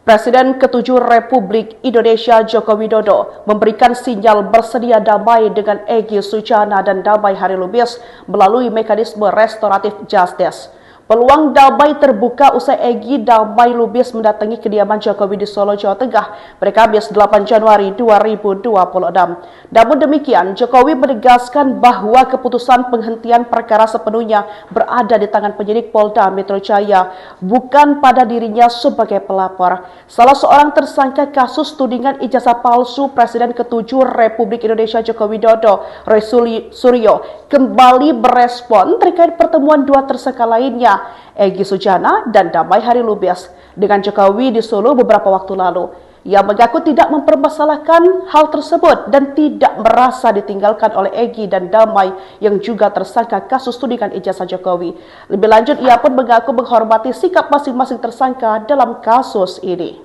Presiden ke-7 Republik Indonesia Joko Widodo memberikan sinyal bersedia damai dengan Egy Sujana dan Damai Hari Lubis melalui mekanisme restoratif justice. Peluang damai terbuka usai Egy Damai Lubis mendatangi kediaman Jokowi di Solo, Jawa Tengah pada Kamis 8 Januari 2026. Namun demikian, Jokowi menegaskan bahwa keputusan penghentian perkara sepenuhnya berada di tangan penyidik Polda Metro Jaya, bukan pada dirinya sebagai pelapor. Salah seorang tersangka kasus tudingan ijazah palsu Presiden ke-7 Republik Indonesia Joko Widodo, Roy Suryo, kembali berespon terkait pertemuan dua tersangka lainnya, Egy Sujana dan Damai Hari Lubis, dengan Jokowi di Solo beberapa waktu lalu. Ia mengaku tidak mempermasalahkan hal tersebut dan tidak merasa ditinggalkan oleh Egy dan Damai yang juga tersangka kasus tudingan ijazah Jokowi. Lebih lanjut, ia pun mengaku menghormati sikap masing-masing tersangka dalam kasus ini.